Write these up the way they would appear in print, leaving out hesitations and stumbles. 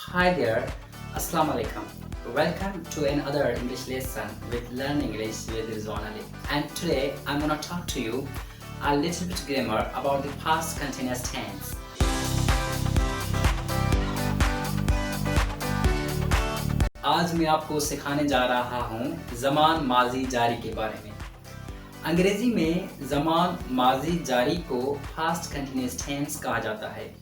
Hi there, Assalamu alaikum. Welcome to another English lesson with Learn English with Rizwan Ali. And today I'm gonna talk to you a little bit grammar about the past continuous tense. आज मैं आपको सिखाने जा रहा हूँ ज़मान माजी जारी के बारे में। अंग्रेजी में ज़मान माजी जारी को पास्ट कंटिन्यूअस टेंस कहा जाता है।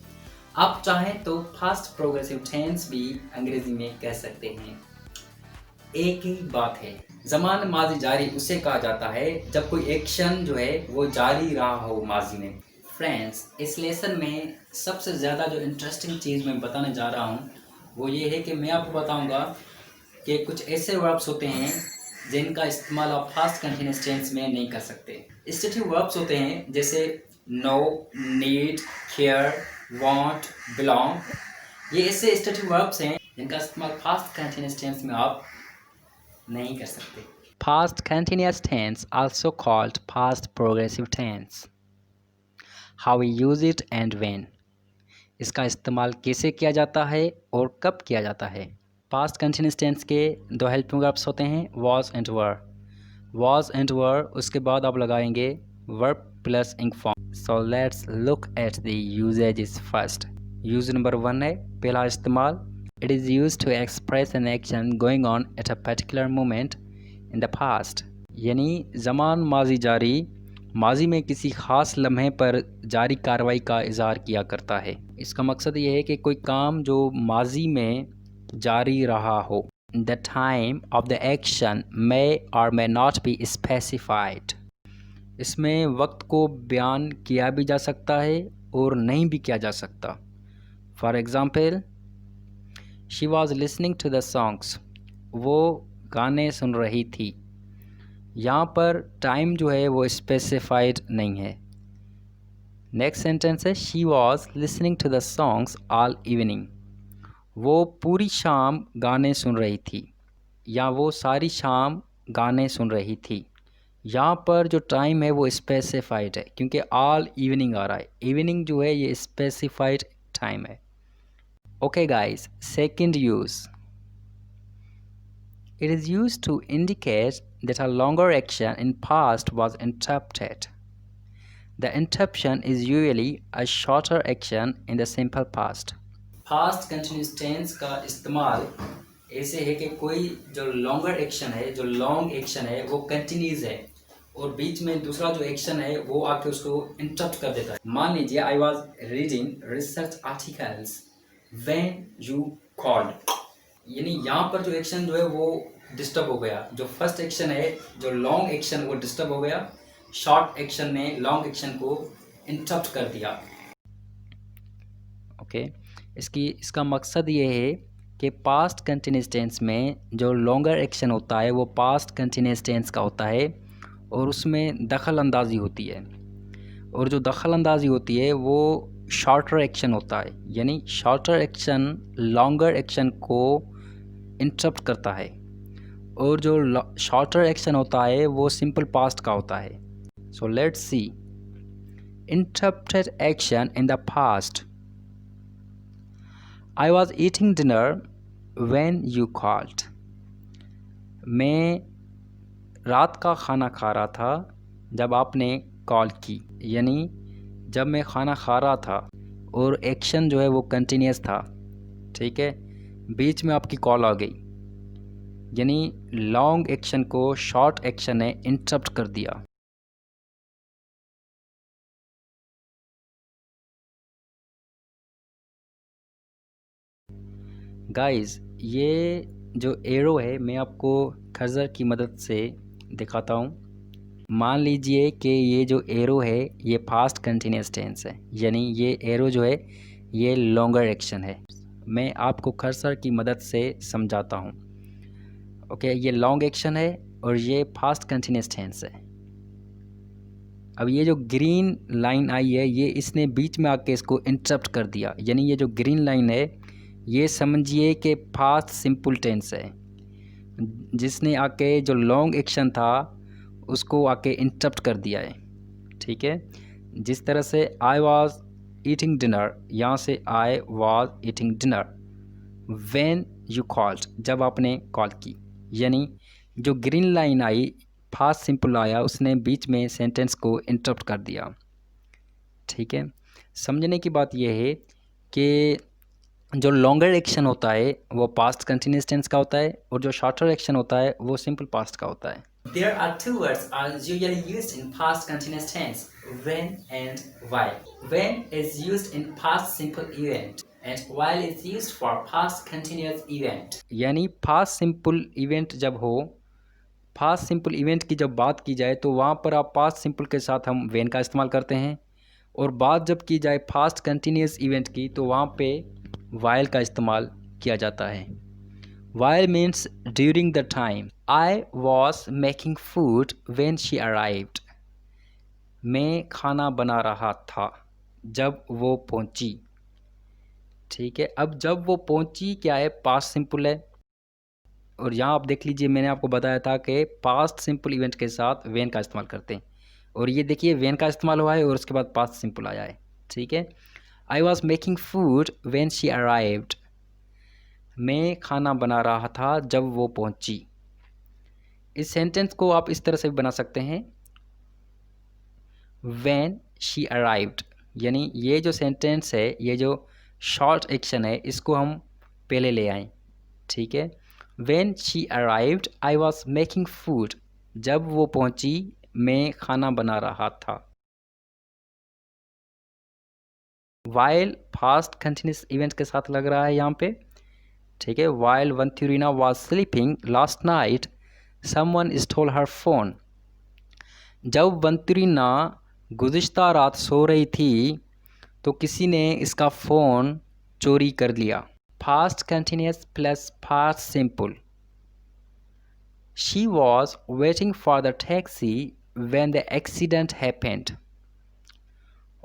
आप चाहें तो पास्ट प्रोग्रेसिव टेंस भी अंग्रेजी में कह सकते हैं। एक ही बात है, ज़मान माजी जारी उसे कहा जाता है जब कोई एक्शन जो है वो जारी रहा हो माजी में। फ्रेंड्स, इस लेसन में सबसे ज़्यादा जो इंटरेस्टिंग चीज़ मैं बताने जा रहा हूँ वो ये है कि मैं आपको बताऊँगा कि कुछ ऐसे वर्ब्स होते हैं जिनका इस्तेमाल आप फास्ट कंटिन्यूअस टेंस में नहीं कर सकते। स्टेटिव वर्ब्स होते हैं जैसे know, need, care, want, belong. ये ऐसे स्टेटिव वर्ब्स हैं जिनका इस्तेमाल फास्ट कंटिन्यूअस टेंस में आप नहीं कर सकते। Past continuous tense, also called past progressive tense. How we use it and when. इसका इस्तेमाल कैसे किया जाता है और कब किया जाता है। पास्ट कंटिन्यूअस टेंस के दो हेल्पिंग वर्ब्स होते हैं, was and were. Was and were, उसके बाद आप लगाएंगे verb plus ing form. So let's look at the usages first. Use number 1 है पहला इस्तेमाल, it is used to express an action going on at a particular moment in the past. यानी ज़मान माजी जारी माजी में किसी ख़ास लम्हे पर जारी कार्रवाई का इज़हार किया करता है। इसका मकसद ये है कि कोई काम जो माजी में जारी रहा हो। The time of the action may और मे नॉट बी स्पेसिफाइड। इसमें वक्त को बयान किया भी जा सकता है और नहीं भी किया जा सकता। For example, she was listening to the songs. वो गाने सुन रही थी। यहाँ पर टाइम जो है वो स्पेसिफाइड नहीं है। नेक्स्ट सेंटेंस है she was listening to the songs all evening. वो पूरी शाम गाने सुन रही थी या वो सारी शाम गाने सुन रही थी। यहाँ पर जो टाइम है वो स्पेसिफाइड है क्योंकि ऑल इवनिंग आ रहा है। इवनिंग जो है ये स्पेसिफाइड टाइम है। Okay guys, second use, it is used to indicate that a longer action in past was interrupted. The interruption is usually a shorter action in the simple past. Past continuous tense का इस्तेमाल ऐसे है कि कोई जो longer action है, जो long action है वो कंटिन्यूस है और बीच में दूसरा जो एक्शन है वो आके उसको इंटरप्ट कर देता है। मान लीजिए I was reading research articles when you called. यानी यहाँ पर जो एक्शन जो है वो डिस्टर्ब हो गया। जो फर्स्ट एक्शन है, जो लॉन्ग एक्शन, वो डिस्टर्ब हो गया। शॉर्ट एक्शन ने लॉन्ग एक्शन को इंटरप्ट कर दिया। ओके, इसका मकसद ये है कि पास्ट कंटिन्यूअस टेंस में जो लॉन्गर एक्शन होता है वो पास्ट कंटिन्यूअस टेंस का होता है और उसमें दखल अंदाज़ी होती है। और जो दखल अंदाज़ी होती है वो शॉर्टर एक्शन होता है। यानी शॉर्टर एक्शन लॉन्गर एक्शन को इंटरप्ट करता है और जो शॉर्टर एक्शन होता है वो सिंपल पास्ट का होता है। So let's see interrupted action in the past. I was eating dinner when you called. मैं रात का खाना खा रहा था जब आपने कॉल की। यानी जब मैं खाना खा रहा था और एक्शन जो है वो कंटिन्यूस था, ठीक है, बीच में आपकी कॉल आ गई, यानी लॉन्ग एक्शन को शॉर्ट एक्शन ने इंटरप्ट कर दिया। गाइस, ये जो एरो है मैं आपको खर्जर की मदद से दिखाता हूँ। मान लीजिए कि ये जो एरो है ये पास्ट कंटिन्यूअस टेंस है, यानी ये एरो जो है ये लॉन्गर एक्शन है। मैं आपको कर्सर की मदद से समझाता हूँ। ओके, ये लॉन्ग एक्शन है और ये पास्ट कंटिन्यूअस टेंस है। अब ये जो ग्रीन लाइन आई है ये इसने बीच में आके इसको इंटरप्ट कर दिया। यानी ये जो ग्रीन लाइन है ये समझिए कि पास्ट सिंपल टेंस है, जिसने आके जो लॉन्ग एक्शन था उसको आके इंटरप्ट कर दिया है। ठीक है, जिस तरह से आई वॉज ईटिंग डिनर, यहाँ से I was eating dinner, when you called, जब आपने कॉल की, यानी जो ग्रीन लाइन आई, फास्ट सिंपल आया, उसने बीच में सेंटेंस को इंटरप्ट कर दिया। ठीक है, समझने की बात यह है कि जो लॉन्गर एक्शन होता है वो पास्ट कंटिन्यूस टेंस का होता है और जो शॉर्टर एक्शन होता है वो सिंपल पास्ट का होता है। There are two words are usually used in past continuous tense, when and while. When is used in past simple event and while is used for past continuous event. यानी past simple event जब हो, past simple event की जब बात की जाए तो वहाँ पर आप past simple के साथ हम when का इस्तेमाल करते हैं, और बात जब की जाए past continuous event की तो वहाँ पे while का इस्तेमाल किया जाता है। While means during the time. I was making food when she arrived. मैं खाना बना रहा था जब वो पहुंची। ठीक है, अब जब वो पहुंची क्या है, पास्ट सिंपल है, और यहाँ आप देख लीजिए मैंने आपको बताया था कि पास्ट सिंपल इवेंट के साथ वेन का इस्तेमाल करते हैं, और ये देखिए वेन का इस्तेमाल हुआ है और उसके बाद पास्ट सिंपल आया है। ठीक है, I was making food when she arrived. मैं खाना बना रहा था जब वो पहुंची। इस सेंटेंस को आप इस तरह से भी बना सकते हैं, व्हेन शी अराइव्ड, यानी ये जो सेंटेंस है, ये जो शॉर्ट एक्शन है, इसको हम पहले ले आएं। ठीक है, when she arrived I was making food, जब वो पहुंची मैं खाना बना रहा था। वाइल फास्ट कंटिन्यूस इवेंट के साथ लग रहा है यहाँ पे। ठीक है, while Venturina was sleeping last night someone stole her phone. जब वंतुरिना गुज़िश्ता रात सो रही थी तो किसी ने इसका फ़ोन चोरी कर लिया। Fast continuous plus fast simple. She was waiting for the taxi when the accident happened.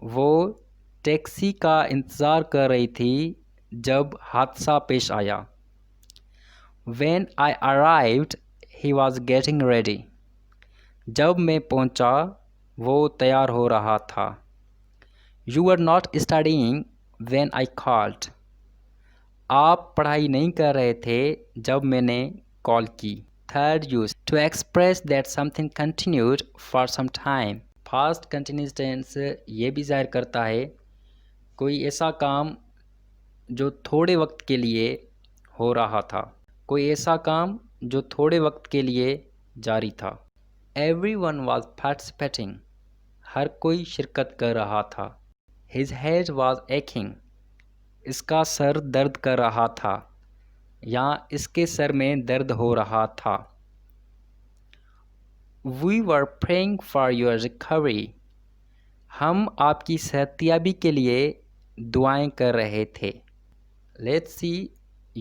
वो टैक्सी का इंतज़ार कर रही थी जब हादसा पेश आया। When I arrived, he was getting ready. जब मैं पहुंचा, वो तैयार हो रहा था। You were not studying when I called. आप पढ़ाई नहीं कर रहे थे जब मैंने कॉल की। Third use, to express that something continued for some time. Past continuous tense ये भी ज़ाहिर करता है कोई ऐसा काम जो थोड़े वक्त के लिए हो रहा था, कोई ऐसा काम जो थोड़े वक्त के लिए जारी था। Everyone was participating. हर कोई शिरकत कर रहा था। His head was aching. इसका सर दर्द कर रहा था या इसके सर में दर्द हो रहा था। We were praying for your recovery. हम आपकी सेहतियाबी के लिए दुआएं कर रहे थे। Let's see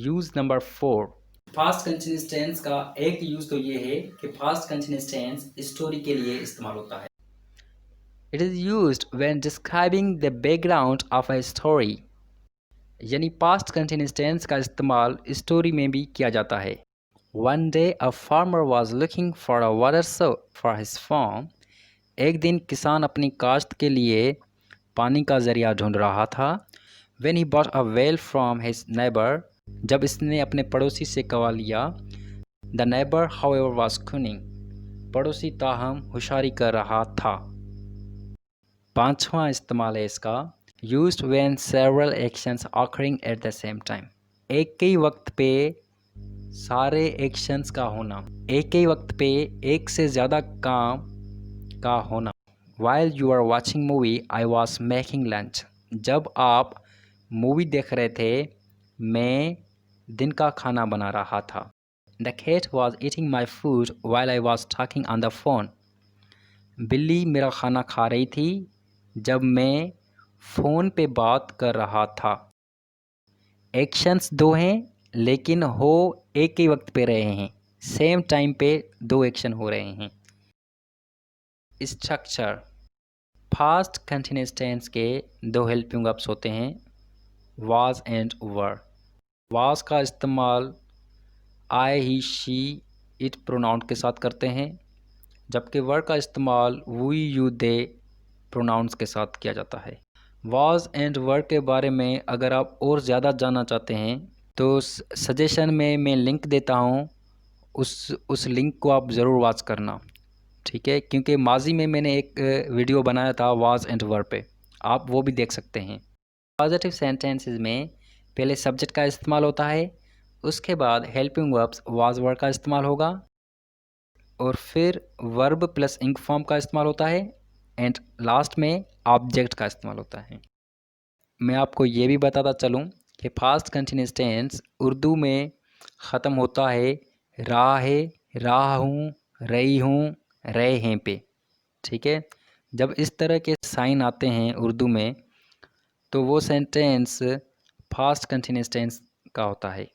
use number 4. Past continuous tense का एक यूज तो ये है कि फास्ट कंटिन्यूस टेंस स्टोरी के लिए इस्तेमाल होता है। It is used when describing the background of a story, यानी पास्ट कंटिन्यूस टेंस का इस्तेमाल स्टोरी में भी किया जाता है। One day a farmer was looking for a water source for his farm. एक दिन किसान अपनी काश्त के लिए पानी का जरिया ढूंढ रहा था। When he bought a well from his neighbour, जब इसने अपने पड़ोसी से कवा लिया। द नेबर हाउएवर वाज कुनिंग, पड़ोसी ताहम होशियारी कर रहा था। पांचवा इस्तेमाल है इसका, used when several actions occurring at the same time. एक ही वक्त पे सारे एक्शंस का होना, एक ही वक्त पे एक से ज़्यादा काम का होना। While you are watching movie I was making lunch, जब आप मूवी देख रहे थे मैं दिन का खाना बना रहा था। The cat was eating my food while I was talking on the phone, बिल्ली मेरा खाना खा रही थी जब मैं फ़ोन पे बात कर रहा था। एक्शंस दो हैं लेकिन हो एक ही वक्त पे रहे हैं, सेम टाइम पे दो एक्शन हो रहे हैं। स्ट्रक्चर, फास्ट कंटिन्यूस टेंस के दो हेल्पिंग वर्ब्स होते हैं, वाज एंड वर। वाज का इस्तेमाल आई ही शी इट प्रोनाउन के साथ करते हैं, जबकि वर का इस्तेमाल वी यू दे प्रोनाउंस के साथ किया जाता है। वाज एंड वर के बारे में अगर आप और ज़्यादा जानना चाहते हैं तो सजेशन में मैं लिंक देता हूँ, उस लिंक को आप ज़रूर वॉच करना, ठीक है, क्योंकि माजी में मैंने एक वीडियो बनाया था वाज एंड वर पे, आप वो भी देख सकते हैं। पॉजिटिव सेंटेंसेस में पहले सब्जेक्ट का इस्तेमाल होता है, उसके बाद हेल्पिंग वर्ब्स वाज वर का इस्तेमाल होगा, और फिर वर्ब प्लस इंग फॉर्म का इस्तेमाल होता है, एंड लास्ट में ऑब्जेक्ट का इस्तेमाल होता है। मैं आपको ये भी बताता चलूँ कि फास्ट कंटिन्यूअस टेंस उर्दू में ख़त्म होता है रहा है, रहा हूँ, रही हूँ, रहे हैं पे, ठीक है। जब इस तरह के साइन आते हैं उर्दू में तो वो सेंटेंस फास्ट कंटिन्यूअस टेंस का होता है।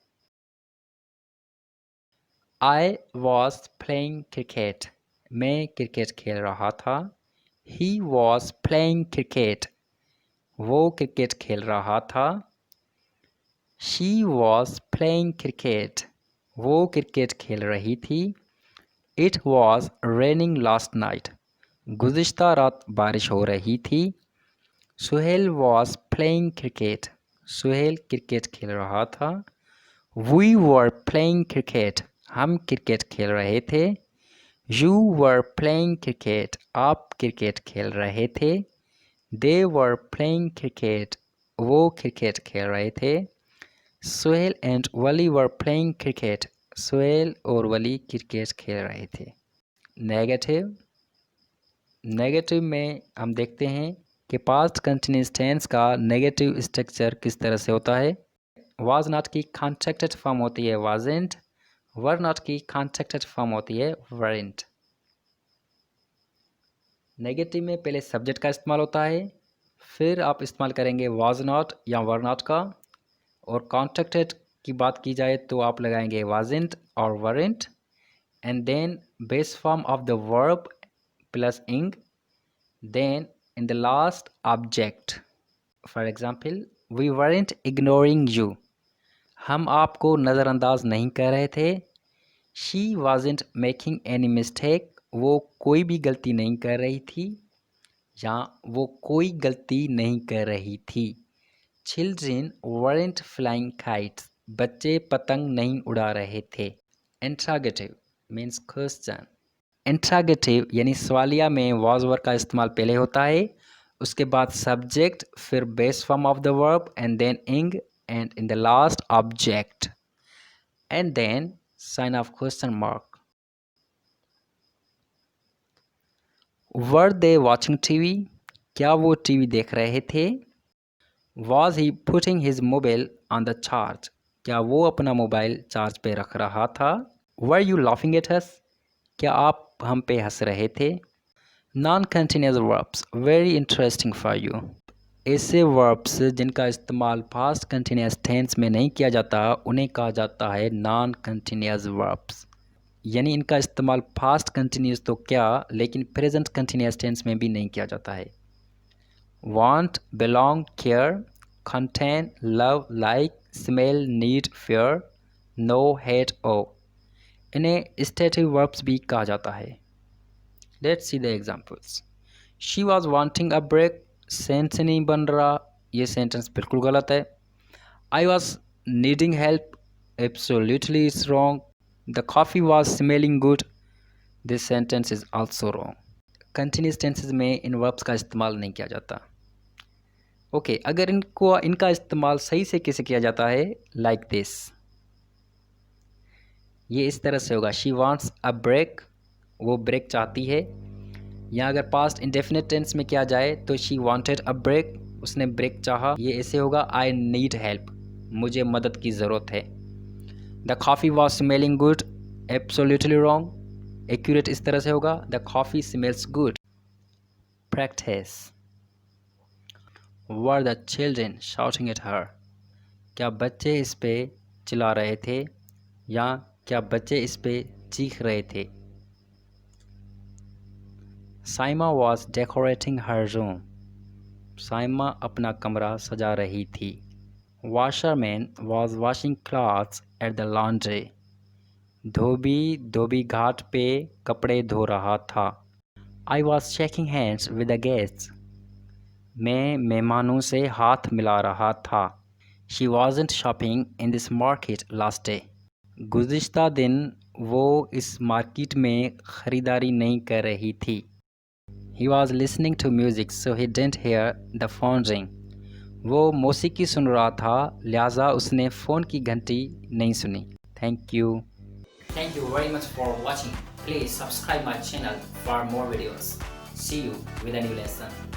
आई वॉज प्लेइंग क्रिकेट, मैं क्रिकेट खेल रहा था। ही वॉज प्लेइंग क्रिकेट, वो क्रिकेट खेल रहा था। शी वॉज प्लेइंग क्रिकेट, वो क्रिकेट खेल रही थी। It was raining last night, गुज़िश्ता रात बारिश हो रही थी। Suhail was playing cricket, Suhail cricket खेल रहा था। वी वर प्लेइंग क्रिकेट, हम क्रिकेट खेल रहे थे। यू वर प्लेइंग क्रिकेट, आप क्रिकेट खेल रहे थे। दे वर प्लेइंग क्रिकेट, वो क्रिकेट खेल रहे थे। Suhail and Wali were playing cricket, Suhail और वली क्रिकेट खेल रहे थे। नेगेटिव, नेगेटिव में हम देखते हैं कि पास्ट कंटिन्यूअस टेंस का नेगेटिव स्ट्रक्चर किस तरह से होता है। वाज नॉट की कॉन्ट्रैक्टेड फॉर्म होती है वाजेंट, वर नॉट की कॉन्ट्रैक्टेड फॉर्म होती है वरेंट। नेगेटिव में पहले सब्जेक्ट का इस्तेमाल होता है, फिर आप इस्तेमाल करेंगे वाज नॉट या वर नॉट का, और कॉन्ट्रैक्टेड की बात की जाए तो आप लगाएंगे वाजेंट और weren't, and then base form of the verb plus ing, then in the last object. For example, we weren't ignoring you, हम आपको नज़रअंदाज नहीं कर रहे थे। She wasn't making any mistake, वो कोई भी गलती नहीं कर रही थी, या वो कोई गलती नहीं कर रही थी। Children weren't flying kites, बच्चे पतंग नहीं उड़ा रहे थे। Interrogative means question. इंट्रागेटिव यानी सवालिया में वाज वर का इस्तेमाल पहले होता है, उसके बाद सब्जेक्ट, फिर base form of the verb, and then ing, and in the last object, and then sign of question mark. Were they watching TV, क्या वो टीवी देख रहे थे। Was he putting his mobile on the charge, क्या वो अपना mobile charge पे रख रहा था। Were you laughing at us, क्या आप हम पे हंस रहे थे। Non continuous verbs very interesting for you, ऐसे वर्ब्स जिनका इस्तेमाल फास्ट कंटिन्यूअस टेंस में नहीं किया जाता उन्हें कहा जाता है नॉन कंटिन्यूअस वर्ब्स, यानी इनका इस्तेमाल फास्ट कंटिन्यूअस तो क्या लेकिन प्रेजेंट कंटिन्यूअस टेंस में भी नहीं किया जाता है। Want, belong, care, contain, love, like, smell, need, fear, know, hate, owe, इन्हें स्टेटिव वर्ब्स भी कहा जाता है। Let's see the examples. She was wanting a break, sense नहीं बन रहा, ये सेंटेंस बिल्कुल गलत है। I was needing help, absolutely is wrong. The coffee was smelling good, this sentence is also wrong. Continuous tenses में इन वर्ब्स का इस्तेमाल नहीं किया जाता। ओके, अगर इनका इस्तेमाल सही से कैसे किया जाता है, लाइक दिस, ये इस तरह से होगा। शी वांट्स अ ब्रेक, वो ब्रेक चाहती है। या अगर पास्ट इंडेफिनिट टेंस में किया जाए तो शी वांटेड अ ब्रेक, उसने ब्रेक चाहा, ये ऐसे होगा आई नीड हेल्प, मुझे मदद की ज़रूरत है। The coffee was smelling good, absolutely wrong, accurate इस तरह से होगा the coffee smells good. Practice. Were the children shouting at her, क्या बच्चे इस पे चिल्ला रहे थे, या क्या बच्चे इस पे चीख रहे थे। Saima was decorating her room, Saima अपना कमरा सजा रही थी। Washerman was washing clothes at the laundry, धोबी धोबी घाट पे कपड़े धो रहा था। I was shaking hands with the guests, मैं मेहमानों से हाथ मिला रहा था। She wasn't shopping in this market last day. गुज़िश्ता दिन वो इस मार्केट में ख़रीदारी नहीं कर रही थी. He was listening to music so he didn't hear the phone ring. वो मौसीकी सुन रहा था लिहाजा उसने फ़ोन की घंटी नहीं सुनी. Thank you. Thank you very much for watching. Please subscribe my channel for more videos. See you with a new lesson.